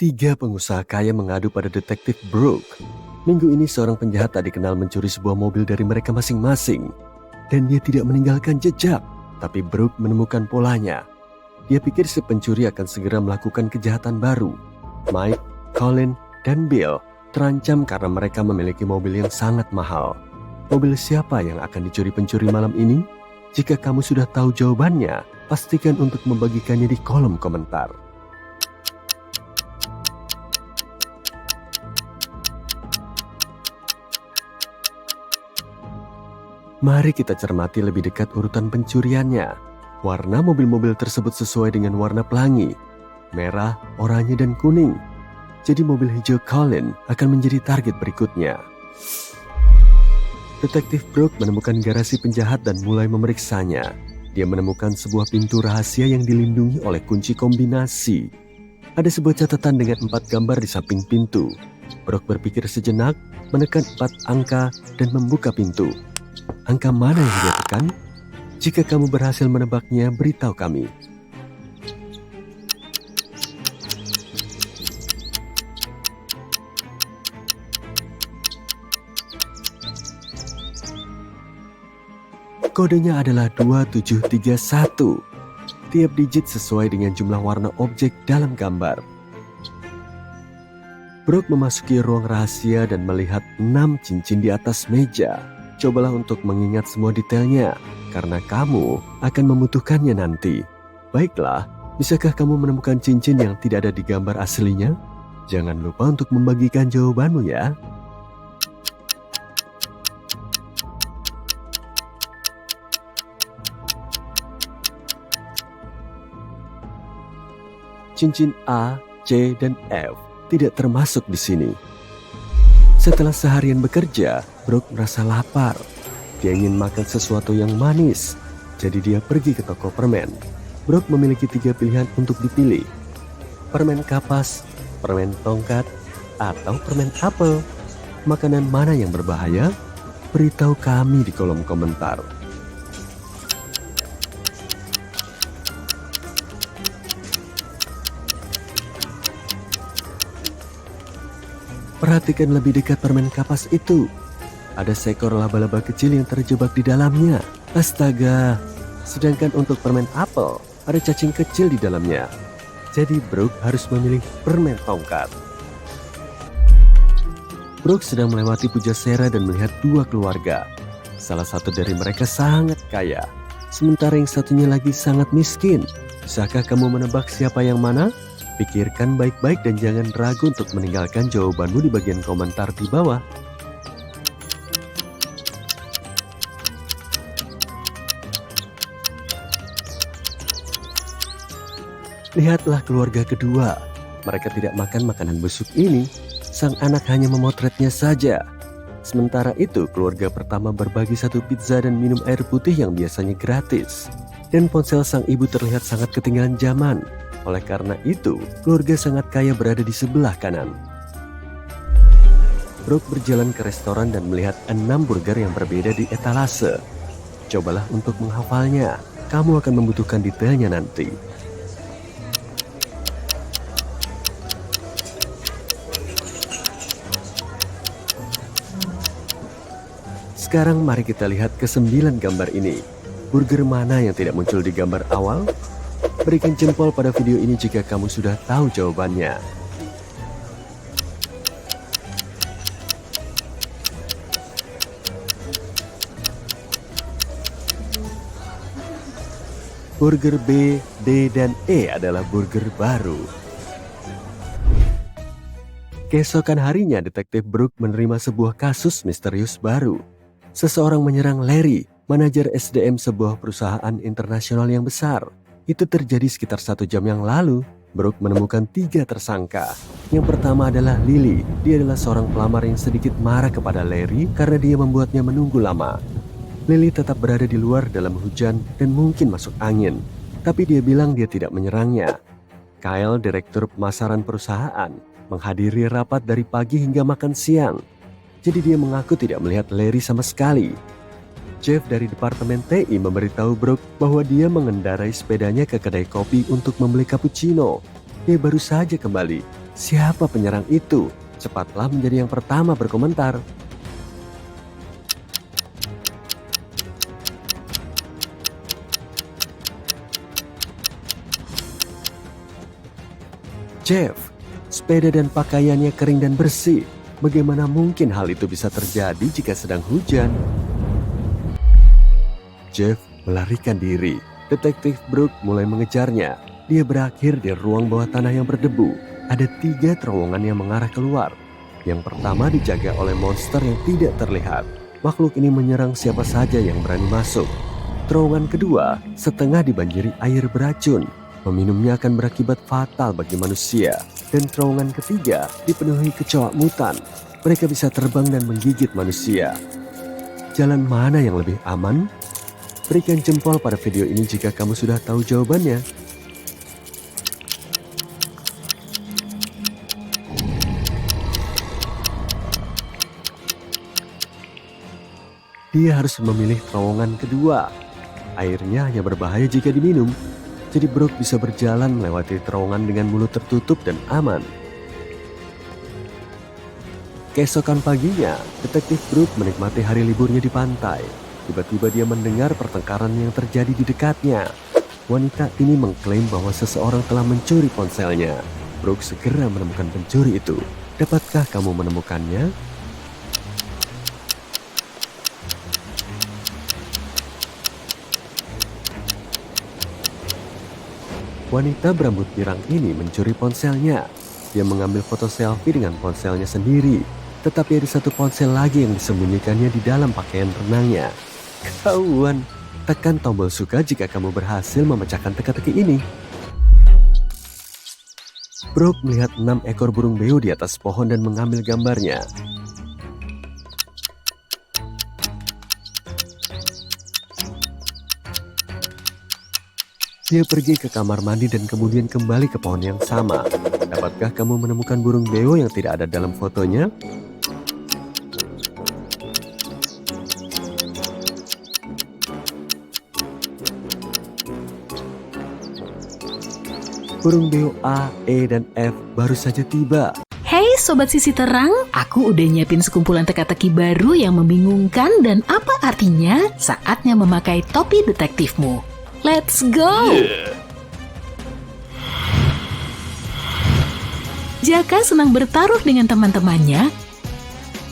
Tiga pengusaha kaya mengadu pada detektif Brooke. Minggu ini seorang penjahat tak dikenal mencuri sebuah mobil dari mereka masing-masing. Dan dia tidak meninggalkan jejak, tapi Brooke menemukan polanya. Dia pikir si pencuri akan segera melakukan kejahatan baru. Mike, Colin, dan Bill terancam karena mereka memiliki mobil yang sangat mahal. Mobil siapa yang akan dicuri pencuri malam ini? Jika kamu sudah tahu jawabannya, pastikan untuk membagikannya di kolom komentar. Mari kita cermati lebih dekat urutan pencuriannya. Warna mobil-mobil tersebut sesuai dengan warna pelangi, merah, oranye, dan kuning. Jadi mobil hijau Colin akan menjadi target berikutnya. Detektif Brooke menemukan garasi penjahat dan mulai memeriksanya. Dia menemukan sebuah pintu rahasia yang dilindungi oleh kunci kombinasi. Ada sebuah catatan dengan 4 gambar di samping pintu. Brooke berpikir sejenak, menekan 4 angka, dan membuka pintu. Angka mana yang dia tekan? Jika kamu berhasil menebaknya, beritahu kami. Kodenya adalah 2731. Tiap digit sesuai dengan jumlah warna objek dalam gambar. Brooke memasuki ruang rahasia dan melihat 6 cincin di atas meja. Cobalah untuk mengingat semua detailnya, karena kamu akan membutuhkannya nanti. Baiklah, bisakah kamu menemukan cincin yang tidak ada di gambar aslinya? Jangan lupa untuk membagikan jawabanmu ya. Cincin A, C, dan F tidak termasuk di sini. Setelah seharian bekerja, Brooke merasa lapar. Dia ingin makan sesuatu yang manis, jadi dia pergi ke toko permen. Brooke memiliki 3 pilihan untuk dipilih. Permen kapas, permen tongkat, atau permen apel. Makanan mana yang berbahaya? Beritahu kami di kolom komentar. Perhatikan lebih dekat permen kapas itu. Ada seekor laba-laba kecil yang terjebak di dalamnya. Astaga! Sedangkan untuk permen apel, ada cacing kecil di dalamnya. Jadi Brooke harus memilih permen tongkat. Brooke sedang melewati pujasera dan melihat 2 keluarga. Salah satu dari mereka sangat kaya, sementara yang satunya lagi sangat miskin. Bisakah kamu menebak siapa yang mana? Pikirkan baik-baik dan jangan ragu untuk meninggalkan jawabanmu di bagian komentar di bawah. Lihatlah keluarga kedua. Mereka tidak makan makanan busuk ini. Sang anak hanya memotretnya saja. Sementara itu, keluarga pertama berbagi 1 pizza dan minum air putih yang biasanya gratis. Dan ponsel sang ibu terlihat sangat ketinggalan zaman. Oleh karena itu, keluarga sangat kaya berada di sebelah kanan. Brooke berjalan ke restoran dan melihat 6 burger yang berbeda di etalase. Cobalah untuk menghafalnya. Kamu akan membutuhkan detailnya nanti. Sekarang mari kita lihat ke 9 gambar ini. Burger mana yang tidak muncul di gambar awal? Berikan jempol pada video ini jika kamu sudah tahu jawabannya. Burger B, D, dan E adalah burger baru. Keesokan harinya, detektif Brooke menerima sebuah kasus misterius baru. Seseorang menyerang Larry, manajer SDM sebuah perusahaan internasional yang besar. Itu terjadi sekitar 1 jam yang lalu. Brooke menemukan 3 tersangka. Yang pertama adalah Lily. Dia adalah seorang pelamar yang sedikit marah kepada Larry karena dia membuatnya menunggu lama. Lily tetap berada di luar dalam hujan dan mungkin masuk angin. Tapi dia bilang dia tidak menyerangnya. Kyle, direktur pemasaran perusahaan, menghadiri rapat dari pagi hingga makan siang. Jadi dia mengaku tidak melihat Larry sama sekali. Jeff dari Departemen TI memberitahu Brooke bahwa dia mengendarai sepedanya ke kedai kopi untuk membeli cappuccino. Dia baru saja kembali. Siapa penyerang itu? Cepatlah menjadi yang pertama berkomentar. Jeff, sepeda dan pakaiannya kering dan bersih. Bagaimana mungkin hal itu bisa terjadi jika sedang hujan? Jeff melarikan diri. Detektif Brooke mulai mengejarnya. Dia berakhir di ruang bawah tanah yang berdebu. Ada 3 terowongan yang mengarah keluar. Yang pertama dijaga oleh monster yang tidak terlihat. Makhluk ini menyerang siapa saja yang berani masuk. Terowongan kedua setengah dibanjiri air beracun. Meminumnya akan berakibat fatal bagi manusia. Dan terowongan ketiga dipenuhi kecoa mutan. Mereka bisa terbang dan menggigit manusia. Jalan mana yang lebih aman? Berikan jempol pada video ini jika kamu sudah tahu jawabannya. Dia harus memilih terowongan kedua. Airnya hanya berbahaya jika diminum. Jadi Brooke bisa berjalan melewati terowongan dengan mulut tertutup dan aman. Keesokan paginya, detektif Brooke menikmati hari liburnya di pantai. Tiba-tiba dia mendengar pertengkaran yang terjadi di dekatnya. Wanita ini mengklaim bahwa seseorang telah mencuri ponselnya. Brooke segera menemukan pencuri itu. Dapatkah kamu menemukannya? Wanita berambut pirang ini mencuri ponselnya. Dia mengambil foto selfie dengan ponselnya sendiri. Tetapi ada satu ponsel lagi yang disembunyikannya di dalam pakaian renangnya. Ketahuan. Tekan tombol suka jika kamu berhasil memecahkan teka-teki ini. Brooke melihat 6 ekor burung beo di atas pohon dan mengambil gambarnya. Dia pergi ke kamar mandi dan kemudian kembali ke pohon yang sama. Dapatkah kamu menemukan burung beo yang tidak ada dalam fotonya? Burung beo A, E, dan F baru saja tiba. Hey Sobat Sisi Terang, aku udah nyiapin sekumpulan teka-teki baru yang membingungkan dan apa artinya saatnya memakai topi detektifmu. Let's go! Jaka senang bertaruh dengan teman-temannya.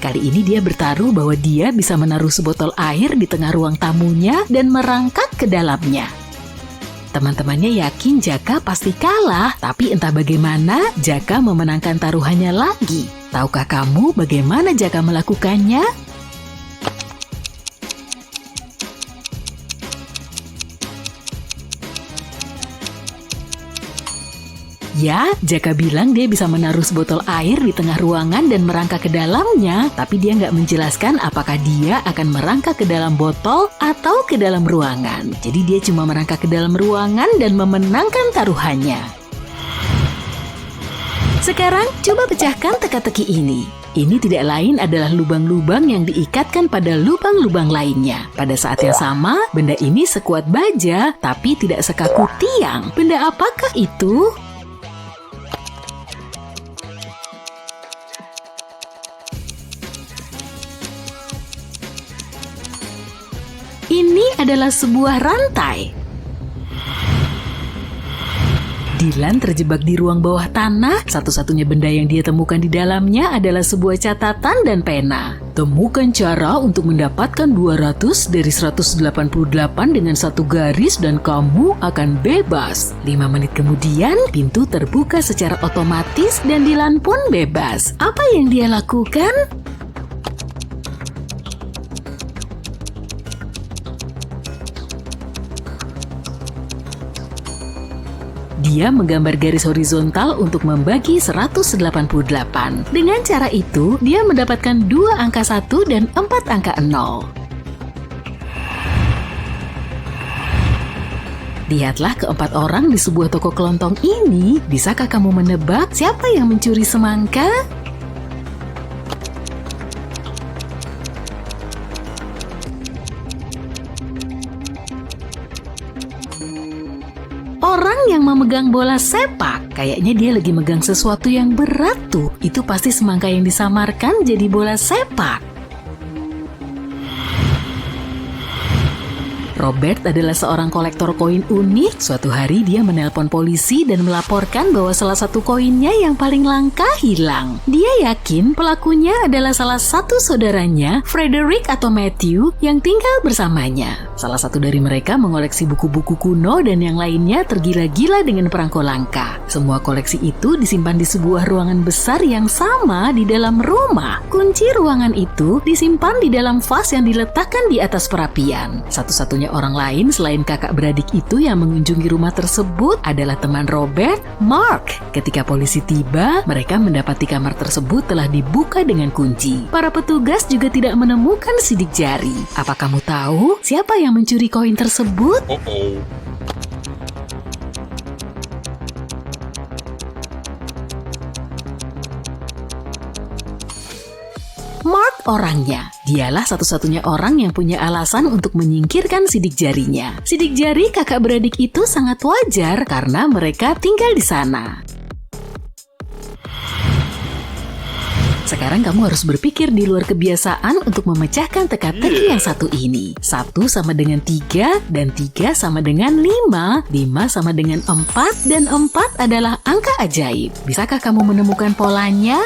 Kali ini dia bertaruh bahwa dia bisa menaruh sebotol air di tengah ruang tamunya dan merangkak ke dalamnya. Teman-temannya yakin Jaka pasti kalah, tapi entah bagaimana Jaka memenangkan taruhannya lagi. Tahukah kamu bagaimana Jaka melakukannya? Ya, Jaka bilang dia bisa menaruh sebotol air di tengah ruangan dan merangkak ke dalamnya, tapi dia nggak menjelaskan apakah dia akan merangkak ke dalam botol atau ke dalam ruangan. Jadi dia cuma merangkak ke dalam ruangan dan memenangkan taruhannya. Sekarang coba pecahkan teka-teki ini. Ini tidak lain adalah lubang-lubang yang diikatkan pada lubang-lubang lainnya. Pada saat yang sama, benda ini sekuat baja, tapi tidak sekaku tiang. Benda apakah itu? Ini adalah sebuah rantai. Dylan terjebak di ruang bawah tanah. Satu-satunya benda yang dia temukan di dalamnya adalah sebuah catatan dan pena. Temukan cara untuk mendapatkan 200 dari 188 dengan satu garis dan kamu akan bebas. 5 menit kemudian, pintu terbuka secara otomatis dan Dylan pun bebas. Apa yang dia lakukan? Dia menggambar garis horizontal untuk membagi 188. Dengan cara itu, dia mendapatkan 2 angka 1 dan 4 angka 0. Lihatlah keempat orang di sebuah toko kelontong ini. Bisakah kamu menebak siapa yang mencuri semangka? Orang yang memegang bola sepak. Kayaknya dia lagi megang sesuatu yang berat tuh. Itu pasti semangka yang disamarkan jadi bola sepak. Robert adalah seorang kolektor koin unik. Suatu hari dia menelpon polisi dan melaporkan bahwa salah satu koinnya yang paling langka hilang. Dia yakin pelakunya adalah salah satu saudaranya, Frederick atau Matthew, yang tinggal bersamanya. Salah satu dari mereka mengoleksi buku-buku kuno dan yang lainnya tergila-gila dengan perangko langka. Semua koleksi itu disimpan di sebuah ruangan besar yang sama di dalam rumah. Kunci ruangan itu disimpan di dalam vas yang diletakkan di atas perapian. Satu-satunya orang lain selain kakak beradik itu yang mengunjungi rumah tersebut adalah teman Robert, Mark. Ketika polisi tiba, mereka mendapati kamar tersebut telah dibuka dengan kunci. Para petugas juga tidak menemukan sidik jari. Apa kamu tahu siapa yang mencuri koin tersebut? Mark orangnya. Dialah satu-satunya orang yang punya alasan untuk menyingkirkan sidik jarinya. Sidik jari kakak beradik itu sangat wajar karena mereka tinggal di sana. Sekarang kamu harus berpikir di luar kebiasaan untuk memecahkan teka-teki yang satu ini. 1 sama dengan 3 dan 3 sama dengan 5. 5 sama dengan 4 dan 4 adalah angka ajaib. Bisakah kamu menemukan polanya?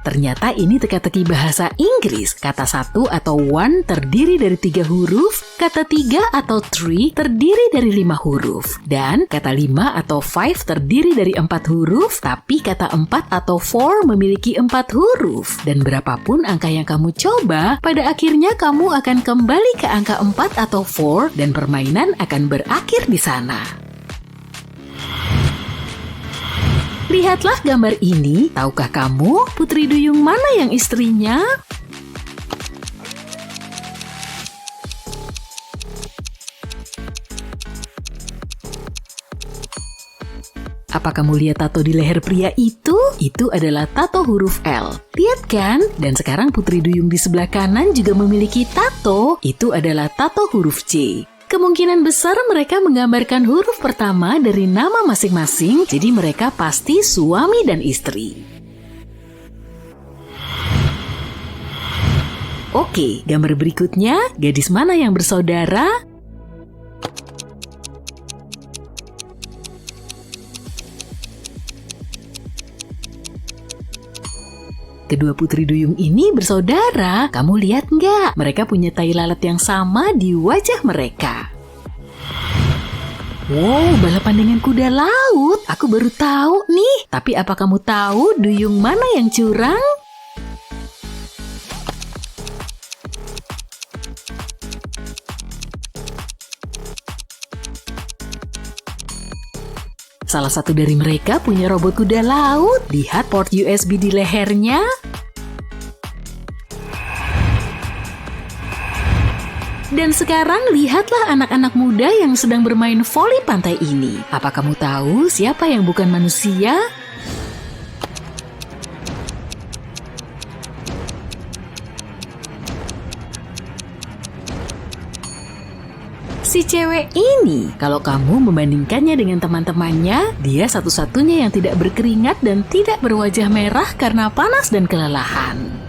Ternyata ini teka-teki bahasa Inggris. Kata 1 atau one terdiri dari 3 huruf, kata 3 atau three terdiri dari 5 huruf, dan kata 5 atau five terdiri dari 4 huruf, tapi kata 4 atau four memiliki 4 huruf. Dan berapapun angka yang kamu coba, pada akhirnya kamu akan kembali ke angka 4 atau four dan permainan akan berakhir di sana. Lihatlah gambar ini. Tahukah kamu putri duyung mana yang istrinya? Apa kamu lihat tato di leher pria itu? Itu adalah tato huruf L. Lihat kan? Dan sekarang putri duyung di sebelah kanan juga memiliki tato. Itu adalah tato huruf C. Kemungkinan besar mereka menggambarkan huruf pertama dari nama masing-masing, jadi mereka pasti suami dan istri. Oke, gambar berikutnya, gadis mana yang bersaudara? Kedua putri duyung ini bersaudara. Kamu lihat nggak? Mereka punya tai lalat yang sama di wajah mereka. Wow, balapan dengan kuda laut. Aku baru tahu nih. Tapi apa kamu tahu duyung mana yang curang? Salah satu dari mereka punya robot kuda laut. Lihat port USB di lehernya. Dan sekarang lihatlah anak-anak muda yang sedang bermain voli pantai ini. Apa kamu tahu siapa yang bukan manusia? Si cewek ini, kalau kamu membandingkannya dengan teman-temannya, dia satu-satunya yang tidak berkeringat dan tidak berwajah merah karena panas dan kelelahan.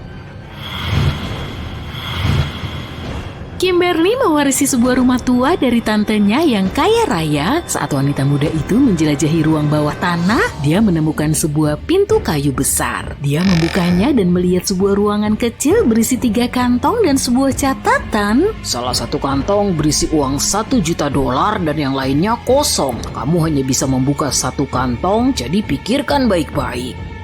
Kimberly mewarisi sebuah rumah tua dari tantenya yang kaya raya. Saat wanita muda itu menjelajahi ruang bawah tanah, dia menemukan sebuah pintu kayu besar. Dia membukanya dan melihat sebuah ruangan kecil berisi 3 kantong dan sebuah catatan. Salah satu kantong berisi uang $1 juta dan yang lainnya kosong. Kamu hanya bisa membuka 1 kantong, jadi pikirkan baik-baik.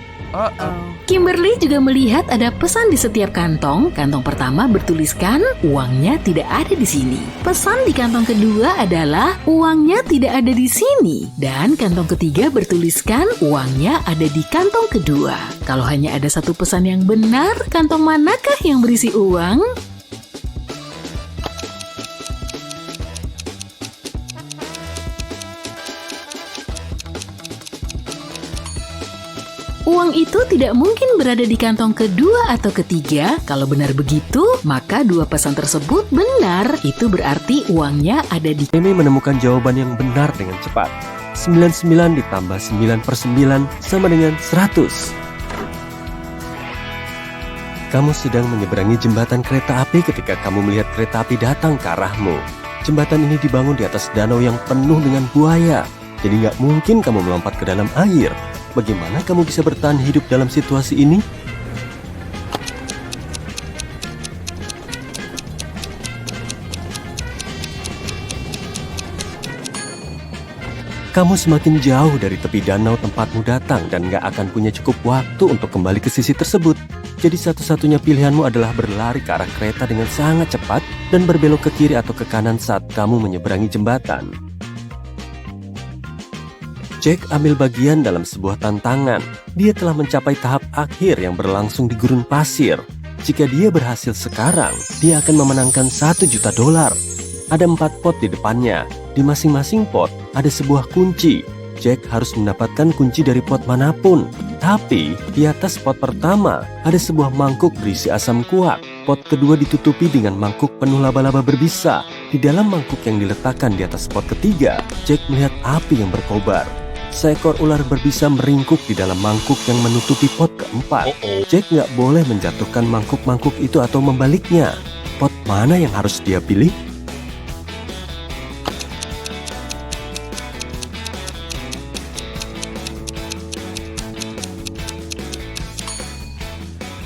Kimberly juga melihat ada pesan di setiap kantong. Kantong pertama bertuliskan, uangnya tidak ada di sini. Pesan di kantong kedua adalah, uangnya tidak ada di sini. Dan kantong ketiga bertuliskan, uangnya ada di kantong kedua. Kalau hanya ada 1 pesan yang benar, kantong manakah yang berisi uang? Uang itu tidak mungkin berada di kantong kedua atau ketiga. Kalau benar begitu, maka dua pesan tersebut benar. Itu berarti uangnya ada di... Amy menemukan jawaban yang benar dengan cepat. 99 ditambah 9/9 sama dengan 100. Kamu sedang menyeberangi jembatan kereta api ketika kamu melihat kereta api datang ke arahmu. Jembatan ini dibangun di atas danau yang penuh dengan buaya. Jadi nggak mungkin kamu melompat ke dalam air. Bagaimana kamu bisa bertahan hidup dalam situasi ini? Kamu semakin jauh dari tepi danau tempatmu datang dan nggak akan punya cukup waktu untuk kembali ke sisi tersebut. Jadi satu-satunya pilihanmu adalah berlari ke arah kereta dengan sangat cepat dan berbelok ke kiri atau ke kanan saat kamu menyeberangi jembatan. Jack ambil bagian dalam sebuah tantangan. Dia telah mencapai tahap akhir yang berlangsung di gurun pasir. Jika dia berhasil sekarang, dia akan memenangkan $1 juta. Ada 4 pot di depannya. Di masing-masing pot ada sebuah kunci. Jack harus mendapatkan kunci dari pot manapun. Tapi di atas pot pertama ada sebuah mangkuk berisi asam kuat. Pot kedua ditutupi dengan mangkuk penuh laba-laba berbisa. Di dalam mangkuk yang diletakkan di atas pot ketiga, Jack melihat api yang berkobar. Seekor ular berbisa meringkuk di dalam mangkuk yang menutupi pot keempat. Jack nggak boleh menjatuhkan mangkuk-mangkuk itu atau membaliknya. Pot mana yang harus dia pilih?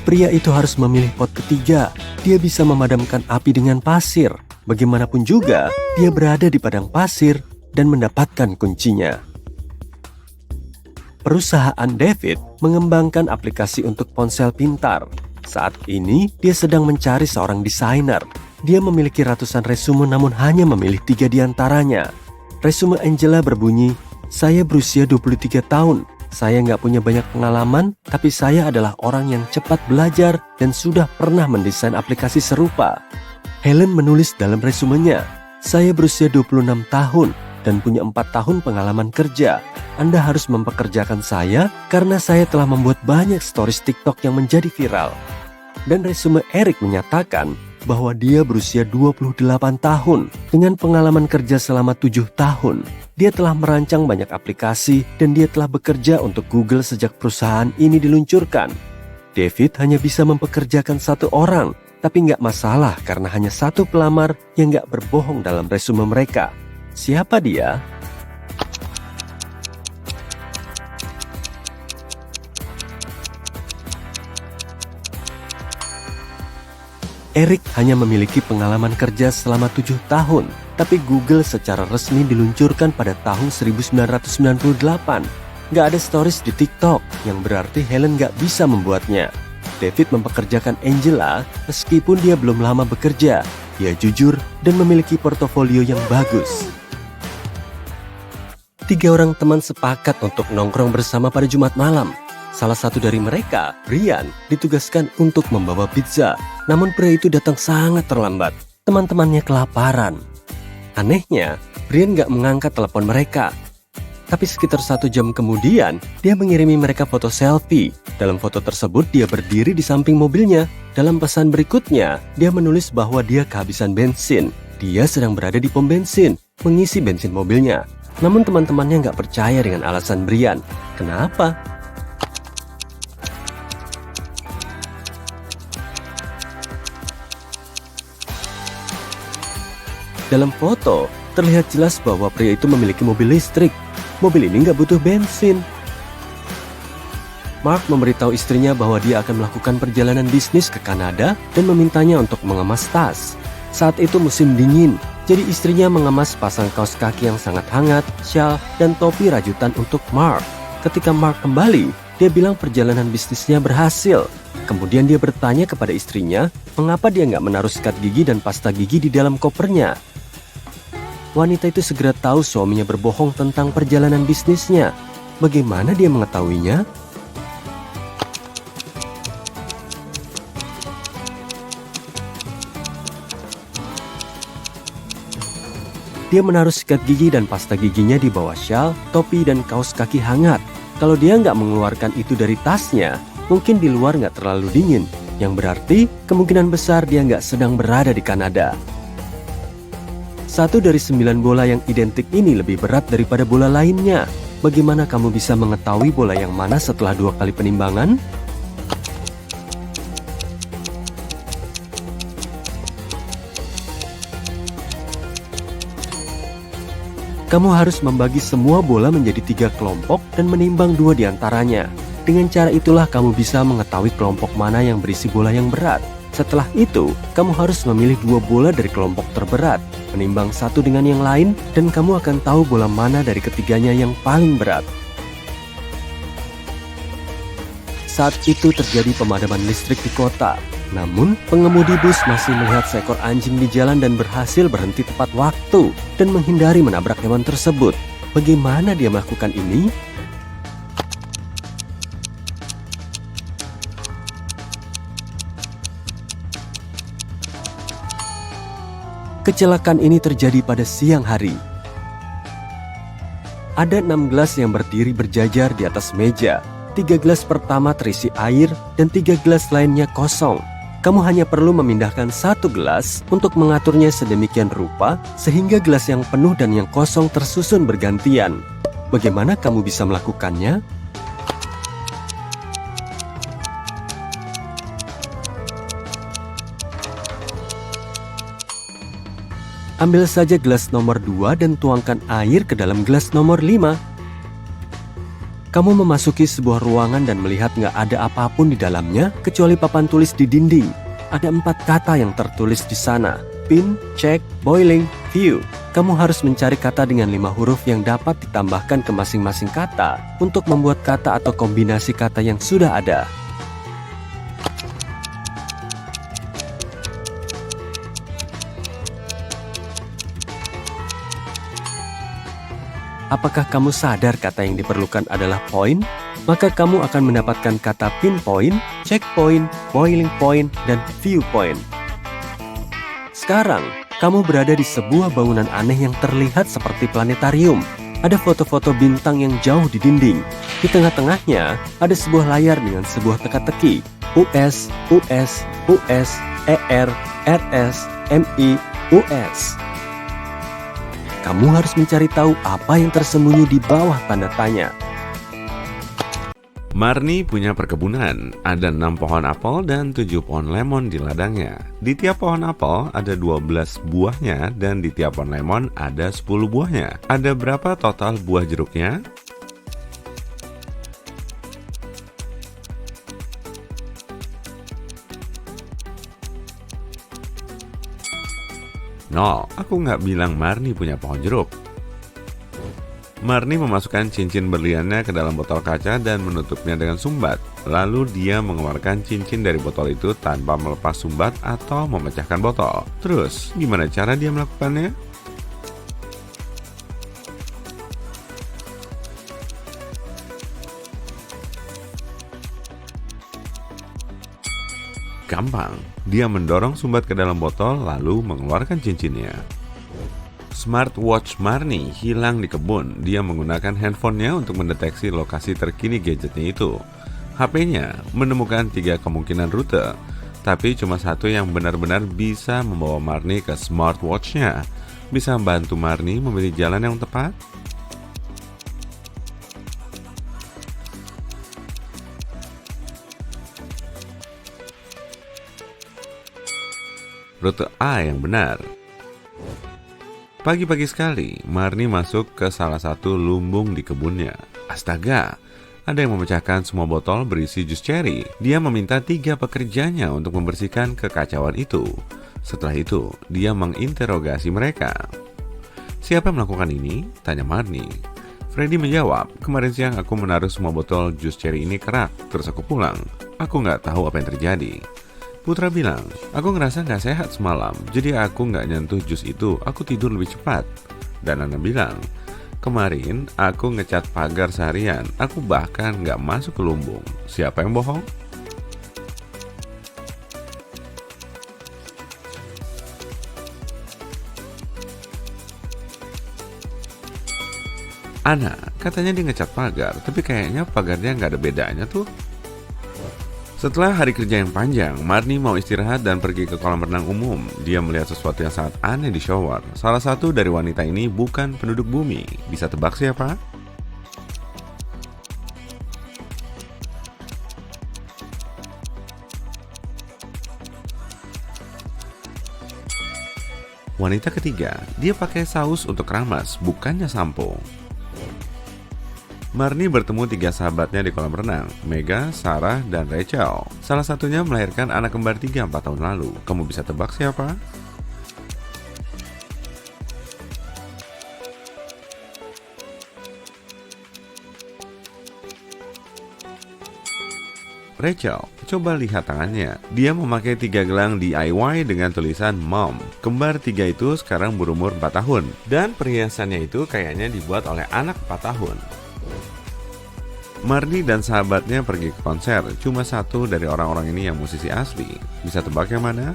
Pria itu harus memilih pot ketiga. Dia bisa memadamkan api dengan pasir. Bagaimanapun juga, dia berada di padang pasir dan mendapatkan kuncinya. Perusahaan David mengembangkan aplikasi untuk ponsel pintar. Saat ini, dia sedang mencari seorang desainer. Dia memiliki ratusan resume namun hanya memilih 3 di antaranya. Resume Angela berbunyi, "Saya berusia 23 tahun. Saya nggak punya banyak pengalaman, tapi saya adalah orang yang cepat belajar dan sudah pernah mendesain aplikasi serupa." Helen menulis dalam resumenya, "Saya berusia 26 tahun dan punya 4 tahun pengalaman kerja. Anda harus mempekerjakan saya karena saya telah membuat banyak stories TikTok yang menjadi viral." Dan resume Eric menyatakan bahwa dia berusia 28 tahun dengan pengalaman kerja selama 7 tahun. Dia telah merancang banyak aplikasi dan dia telah bekerja untuk Google sejak perusahaan ini diluncurkan. David hanya bisa mempekerjakan 1 orang, tapi nggak masalah karena hanya 1 pelamar yang nggak berbohong dalam resume mereka. Siapa dia? Eric hanya memiliki pengalaman kerja selama 7 tahun, tapi Google secara resmi diluncurkan pada tahun 1998. Nggak ada stories di TikTok, yang berarti Helen nggak bisa membuatnya. David mempekerjakan Angela meskipun dia belum lama bekerja. Dia jujur dan memiliki portofolio yang bagus. 3 orang teman sepakat untuk nongkrong bersama pada Jumat malam. Salah satu dari mereka, Brian, ditugaskan untuk membawa pizza. Namun pria itu datang sangat terlambat. Teman-temannya kelaparan. Anehnya, Brian gak mengangkat telepon mereka. Tapi sekitar 1 jam kemudian, dia mengirimi mereka foto selfie. Dalam foto tersebut, dia berdiri di samping mobilnya. Dalam pesan berikutnya, dia menulis bahwa dia kehabisan bensin. Dia sedang berada di pom bensin, mengisi bensin mobilnya. Namun teman-temannya gak percaya dengan alasan Brian. Kenapa? Dalam foto, terlihat jelas bahwa pria itu memiliki mobil listrik. Mobil ini nggak butuh bensin. Mark memberitahu istrinya bahwa dia akan melakukan perjalanan bisnis ke Kanada dan memintanya untuk mengemas tas. Saat itu musim dingin, jadi istrinya mengemas pasang kaos kaki yang sangat hangat, syal, dan topi rajutan untuk Mark. Ketika Mark kembali, dia bilang perjalanan bisnisnya berhasil. Kemudian dia bertanya kepada istrinya, mengapa dia nggak menaruh sikat gigi dan pasta gigi di dalam kopernya. Wanita itu segera tahu suaminya berbohong tentang perjalanan bisnisnya. Bagaimana dia mengetahuinya? Dia menaruh sikat gigi dan pasta giginya di bawah syal, topi, dan kaos kaki hangat. Kalau dia nggak mengeluarkan itu dari tasnya, mungkin di luar nggak terlalu dingin, yang berarti kemungkinan besar dia nggak sedang berada di Kanada. 1 dari 9 bola yang identik ini lebih berat daripada bola lainnya. Bagaimana kamu bisa mengetahui bola yang mana setelah 2 kali penimbangan? Kamu harus membagi semua bola menjadi 3 kelompok dan menimbang 2 di antaranya. Dengan cara itulah kamu bisa mengetahui kelompok mana yang berisi bola yang berat. Setelah itu, kamu harus memilih 2 bola dari kelompok terberat, menimbang satu dengan yang lain, dan kamu akan tahu bola mana dari ketiganya yang paling berat. Saat itu terjadi pemadaman listrik di kota. Namun, pengemudi bus masih melihat seekor anjing di jalan dan berhasil berhenti tepat waktu dan menghindari menabrak hewan tersebut. Bagaimana dia melakukan ini? Kecelakaan ini terjadi pada siang hari. Ada 6 gelas yang berdiri berjajar di atas meja. 3 gelas pertama terisi air dan 3 gelas lainnya kosong. Kamu hanya perlu memindahkan 1 gelas untuk mengaturnya sedemikian rupa sehingga gelas yang penuh dan yang kosong tersusun bergantian. Bagaimana kamu bisa melakukannya? Ambil saja gelas nomor 2 dan tuangkan air ke dalam gelas nomor 5. Kamu memasuki sebuah ruangan dan melihat nggak ada apapun di dalamnya kecuali papan tulis di dinding. Ada 4 kata yang tertulis di sana: pin, check, boiling, view. Kamu harus mencari kata dengan 5 huruf yang dapat ditambahkan ke masing-masing kata untuk membuat kata atau kombinasi kata yang sudah ada. Apakah kamu sadar kata yang diperlukan adalah point? Maka kamu akan mendapatkan kata pinpoint, checkpoint, boiling point, dan viewpoint. Sekarang, kamu berada di sebuah bangunan aneh yang terlihat seperti planetarium. Ada foto-foto bintang yang jauh di dinding. Di tengah-tengahnya, ada sebuah layar dengan sebuah teka-teki. US, US, US, ER, RS, MI, US. Kamu harus mencari tahu apa yang tersembunyi di bawah tanda tanya. Marni punya perkebunan, ada 6 pohon apel dan 7 pohon lemon di ladangnya. Di tiap pohon apel ada 12 buahnya dan di tiap pohon lemon ada 10 buahnya. Ada berapa total buah jeruknya? Nol, aku nggak bilang Marni punya pohon jeruk. Marni memasukkan cincin berliannya ke dalam botol kaca dan menutupnya dengan sumbat. Lalu dia mengeluarkan cincin dari botol itu tanpa melepas sumbat atau memecahkan botol. Terus, gimana cara dia melakukannya? Gampang, dia mendorong sumbat ke dalam botol lalu mengeluarkan cincinnya. Smartwatch Marni hilang di kebun. Dia menggunakan handphonenya untuk mendeteksi lokasi terkini gadgetnya itu. HP-nya menemukan 3 kemungkinan rute, tapi cuma satu yang benar-benar bisa membawa Marni ke smartwatch-nya. Bisa membantu Marni memilih jalan yang tepat? Rute A yang benar. Pagi-pagi sekali, Marni masuk ke salah satu lumbung di kebunnya. Astaga, ada yang memecahkan semua botol berisi jus cherry. Dia meminta 3 pekerjanya untuk membersihkan kekacauan itu. Setelah itu, dia menginterogasi mereka. Siapa yang melakukan ini? Tanya Marni. Freddy menjawab, kemarin siang aku menaruh semua botol jus cherry ini kerak, terus aku pulang. Aku nggak tahu apa yang terjadi. Putra bilang, aku ngerasa gak sehat semalam, jadi aku gak nyentuh jus itu, aku tidur lebih cepat. Dan Ana bilang, kemarin aku ngecat pagar seharian, aku bahkan gak masuk ke lumbung. Siapa yang bohong? Ana, Katanya dia ngecat pagar, tapi kayaknya pagarnya nggak ada bedanya tuh. Setelah hari kerja yang panjang, Marnie mau istirahat dan pergi ke kolam renang umum. Dia melihat sesuatu yang sangat aneh di shower. Salah satu dari wanita ini bukan penduduk bumi. Bisa tebak siapa? Wanita ketiga, dia pakai saus untuk keramas, bukannya sampo. Marnie bertemu 3 sahabatnya di kolam renang, Mega, Sarah, dan Rachel. Salah satunya melahirkan anak kembar 3 4 tahun lalu. Kamu bisa tebak siapa? Rachel, coba lihat tangannya. Dia memakai 3 gelang DIY dengan tulisan Mom. Kembar 3 itu sekarang berumur 4 tahun. Dan perhiasannya itu kayaknya dibuat oleh anak 4 tahun. Marnie dan sahabatnya pergi ke konser. Cuma satu dari orang-orang ini yang musisi asli. Bisa tebak yang mana?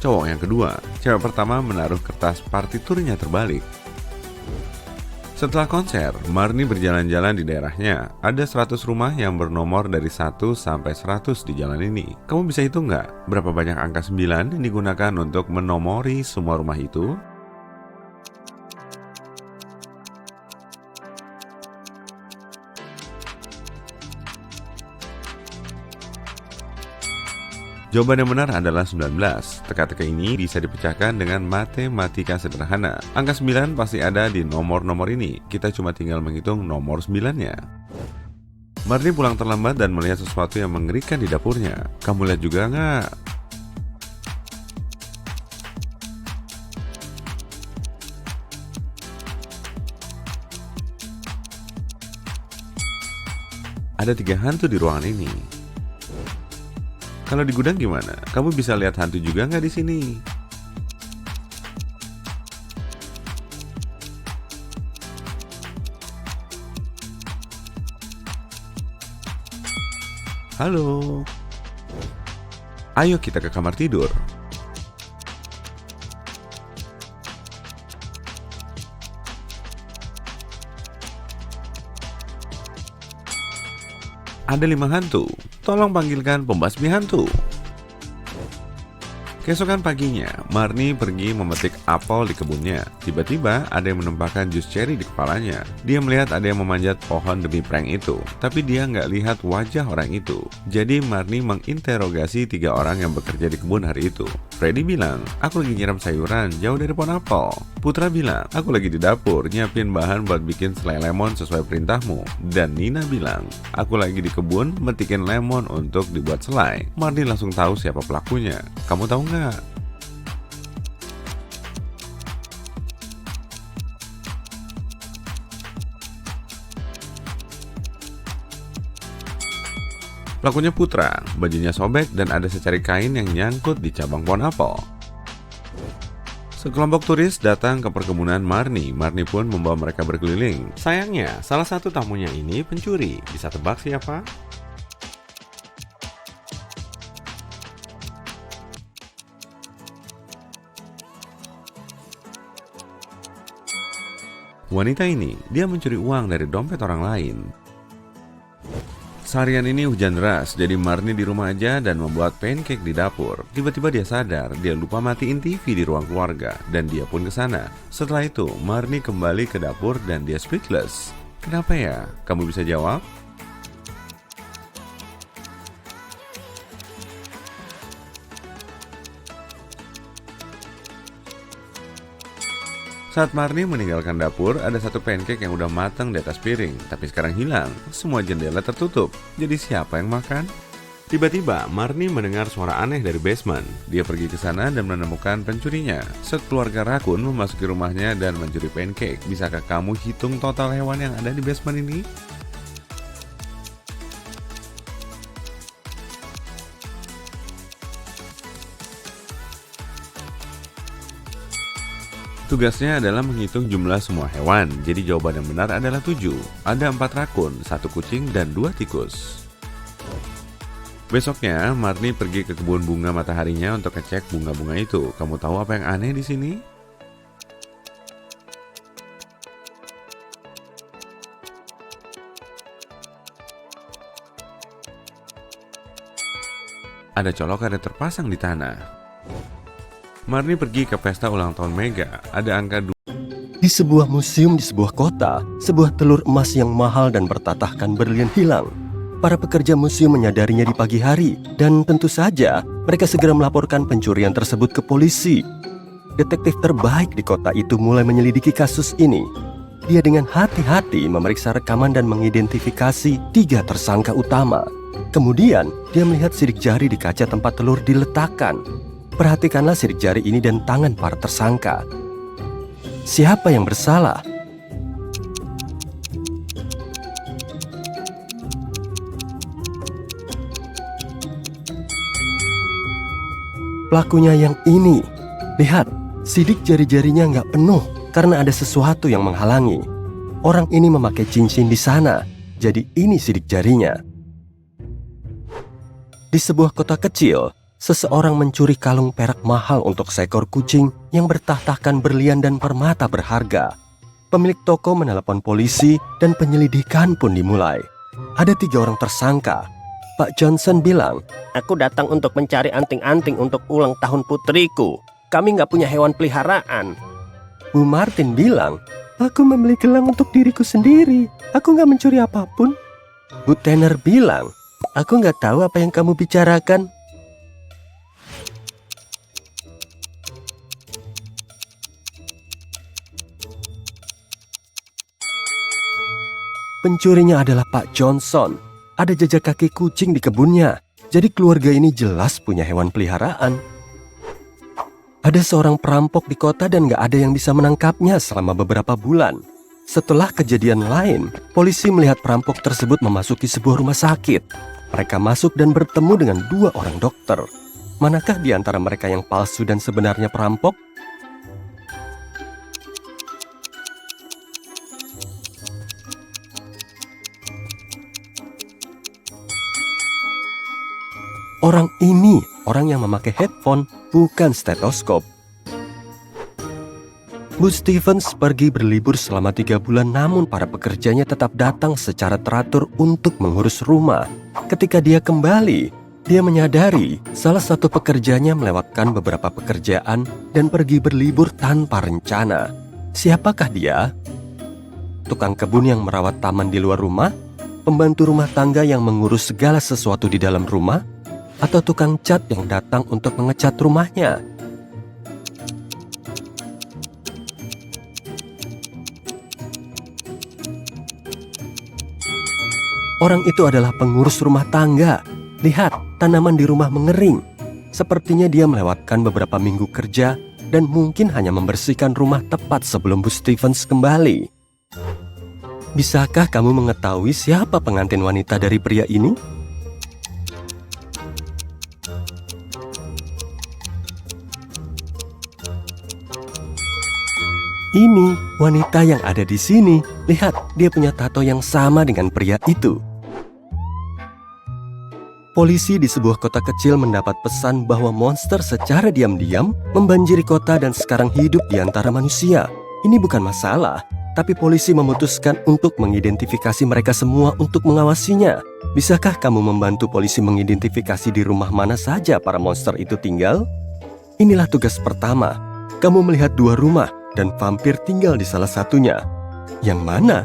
Cowok yang kedua. Cewek pertama menaruh kertas partiturnya terbalik. Setelah konser, Marnie berjalan-jalan di daerahnya. Ada 100 rumah yang bernomor dari 1 sampai 100 di jalan ini. Kamu bisa hitung nggak berapa banyak angka 9 yang digunakan untuk menomori semua rumah itu? Jawaban yang benar adalah 19. Teka-teka ini bisa dipecahkan dengan matematika sederhana. Angka 9 pasti ada di nomor-nomor ini. Kita cuma tinggal menghitung nomor 9-nya. Marnie pulang terlambat dan melihat sesuatu yang mengerikan di dapurnya. Kamu lihat juga nggak? Ada 3 hantu di ruangan ini. Kalau di gudang gimana? Kamu bisa lihat hantu juga nggak di sini? Halo. Ayo kita ke kamar tidur. Ada 5 hantu. Tolong panggilkan pembasmi hantu. Keesokan paginya, Marnie pergi memetik apel di kebunnya. Tiba-tiba ada yang menumpahkan jus cherry di kepalanya. Dia melihat ada yang memanjat pohon demi prank itu, tapi dia nggak lihat wajah orang itu. Jadi Marnie menginterogasi 3 orang yang bekerja di kebun hari itu. Freddy bilang, aku lagi nyiram sayuran jauh dari pohon apel. Putra bilang, aku lagi di dapur nyiapin bahan buat bikin selai lemon sesuai perintahmu. Dan Nina bilang, aku lagi di kebun metikin lemon untuk dibuat selai. Marnie langsung tahu siapa pelakunya. Kamu tahu nggak? Pelakunya Putra, bajunya sobek dan ada secari kain yang nyangkut di cabang pohon apel. Sekelompok turis datang ke perkebunan Marnie. Marnie pun membawa mereka berkeliling. Sayangnya, salah satu tamunya ini pencuri. Bisa tebak siapa? Wanita ini, dia mencuri uang dari dompet orang lain. Seharian ini hujan deras, jadi Marnie di rumah aja dan membuat pancake di dapur. Tiba-tiba dia sadar, dia lupa matiin TV di ruang keluarga, dan dia pun ke sana. Setelah itu, Marnie kembali ke dapur dan dia speechless. Kenapa ya? Kamu bisa jawab? Saat Marnie meninggalkan dapur, ada satu pancake yang udah matang di atas piring, tapi sekarang hilang. Semua jendela tertutup. Jadi siapa yang makan? Tiba-tiba, Marnie mendengar suara aneh dari basement. Dia pergi ke sana dan menemukan pencurinya. Sekeluarga rakun memasuki rumahnya dan mencuri pancake. Bisakah kamu hitung total hewan yang ada di basement ini? Tugasnya adalah menghitung jumlah semua hewan. Jadi jawaban yang benar adalah 7. Ada 4 rakun, 1 kucing, dan 2 tikus. Besoknya, Marni pergi ke kebun bunga mataharinya untuk ngecek bunga-bunga itu. Kamu tahu apa yang aneh di sini? Ada colokan yang terpasang di tanah. Marni pergi ke pesta ulang tahun Mega. Ada angka Di sebuah museum di sebuah kota, sebuah telur emas yang mahal dan bertatahkan berlian hilang. Para pekerja museum menyadarinya di pagi hari, dan tentu saja mereka segera melaporkan pencurian tersebut ke polisi. Detektif terbaik di kota itu mulai menyelidiki kasus ini. Dia dengan hati-hati memeriksa rekaman dan mengidentifikasi 3 tersangka utama. Kemudian, dia melihat sidik jari di kaca tempat telur diletakkan. Perhatikanlah sidik jari ini dan tangan para tersangka. Siapa yang bersalah? Pelakunya yang ini. Lihat, sidik jari-jarinya nggak penuh karena ada sesuatu yang menghalangi. Orang ini memakai cincin di sana, jadi ini sidik jarinya. Di sebuah kota kecil, seseorang mencuri kalung perak mahal untuk seekor kucing yang bertahtakan berlian dan permata berharga. Pemilik toko menelepon polisi dan penyelidikan pun dimulai. Ada 3 orang tersangka. Pak Johnson bilang, "Aku datang untuk mencari anting-anting untuk ulang tahun putriku. Kami nggak punya hewan peliharaan." Bu Martin bilang, "Aku membeli gelang untuk diriku sendiri. Aku nggak mencuri apapun." Bu Tanner bilang, "Aku nggak tahu apa yang kamu bicarakan." Pencurinya adalah Pak Johnson. Ada jejak kaki kucing di kebunnya. Jadi keluarga ini jelas punya hewan peliharaan. Ada seorang perampok di kota dan gak ada yang bisa menangkapnya selama beberapa bulan. Setelah kejadian lain, polisi melihat perampok tersebut memasuki sebuah rumah sakit. Mereka masuk dan bertemu dengan 2 orang dokter. Manakah di antara mereka yang palsu dan sebenarnya perampok? Orang ini, orang yang memakai headphone, bukan stetoskop. Bu Stevens pergi berlibur selama 3 bulan, namun para pekerjanya tetap datang secara teratur untuk mengurus rumah. Ketika dia kembali, dia menyadari salah satu pekerjanya melewatkan beberapa pekerjaan dan pergi berlibur tanpa rencana. Siapakah dia? Tukang kebun yang merawat taman di luar rumah? Pembantu rumah tangga yang mengurus segala sesuatu di dalam rumah? Atau tukang cat yang datang untuk mengecat rumahnya? Orang itu adalah pengurus rumah tangga. Lihat, tanaman di rumah mengering. Sepertinya dia melewatkan beberapa minggu kerja dan mungkin hanya membersihkan rumah tepat sebelum Bu Stevens kembali. Bisakah kamu mengetahui siapa pengantin wanita dari pria ini? Ini wanita yang ada di sini. Lihat, dia punya tato yang sama dengan pria itu. Polisi di sebuah kota kecil mendapat pesan bahwa monster secara diam-diam membanjiri kota dan sekarang hidup di antara manusia. Ini bukan masalah, tapi polisi memutuskan untuk mengidentifikasi mereka semua untuk mengawasinya. Bisakah kamu membantu polisi mengidentifikasi di rumah mana saja para monster itu tinggal? Inilah tugas pertama. Kamu melihat 2 rumah dan vampir tinggal di salah satunya. Yang mana?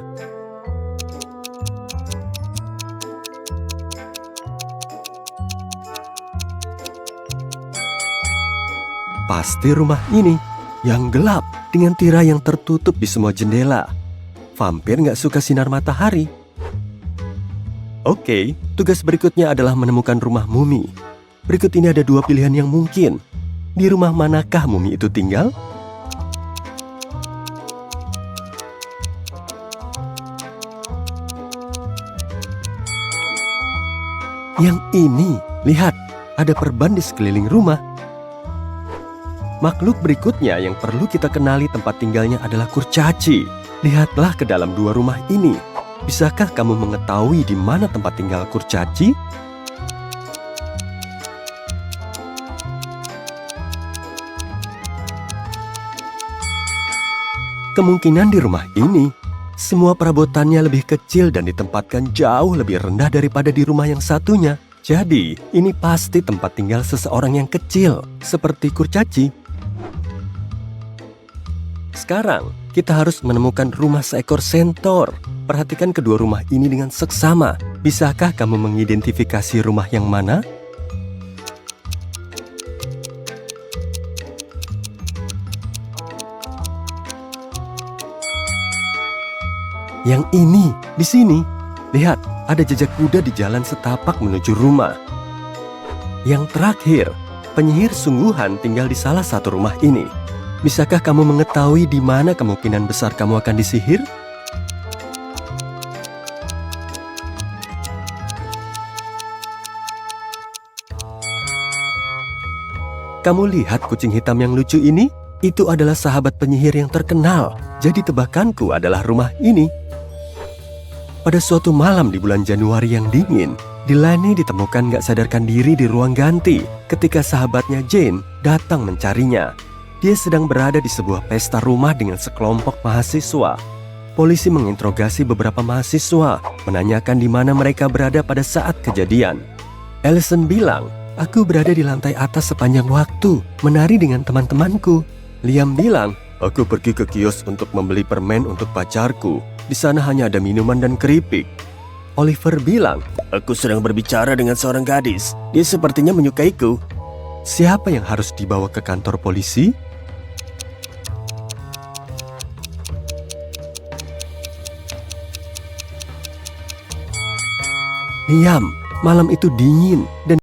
Pasti rumah ini, yang gelap dengan tirai yang tertutup di semua jendela. Vampir nggak suka sinar matahari. Oke, tugas berikutnya adalah menemukan rumah mumi. Berikut ini ada 2 pilihan yang mungkin. Di rumah manakah mumi itu tinggal? Yang ini, lihat, ada perban di sekeliling rumah. Makhluk berikutnya yang perlu kita kenali tempat tinggalnya adalah kurcaci. Lihatlah ke dalam 2 rumah ini. Bisakah kamu mengetahui di mana tempat tinggal kurcaci? Kemungkinan di rumah ini, semua perabotannya lebih kecil dan ditempatkan jauh lebih rendah daripada di rumah yang satunya. Jadi, ini pasti tempat tinggal seseorang yang kecil, seperti kurcaci. Sekarang, kita harus menemukan rumah seekor sentor. Perhatikan kedua rumah ini dengan seksama. Bisakah kamu mengidentifikasi rumah yang mana? Yang ini, di sini. Lihat, ada jejak kuda di jalan setapak menuju rumah. Yang terakhir, penyihir sungguhan tinggal di salah satu rumah ini. Bisakah kamu mengetahui di mana kemungkinan besar kamu akan disihir? Kamu lihat kucing hitam yang lucu ini? Itu adalah sahabat penyihir yang terkenal. Jadi tebakanku adalah rumah ini. Pada suatu malam di bulan Januari yang dingin, Delaney ditemukan gak sadarkan diri di ruang ganti ketika sahabatnya Jane datang mencarinya. Dia sedang berada di sebuah pesta rumah dengan sekelompok mahasiswa. Polisi menginterogasi beberapa mahasiswa, menanyakan di mana mereka berada pada saat kejadian. Allison bilang, "Aku berada di lantai atas sepanjang waktu, menari dengan teman-temanku." Liam bilang, "Aku pergi ke kios untuk membeli permen untuk pacarku. Di sana hanya ada minuman dan keripik." Oliver bilang, "Aku sedang berbicara dengan seorang gadis. Dia sepertinya menyukaiku." Siapa yang harus dibawa ke kantor polisi? Liam, malam itu dingin dan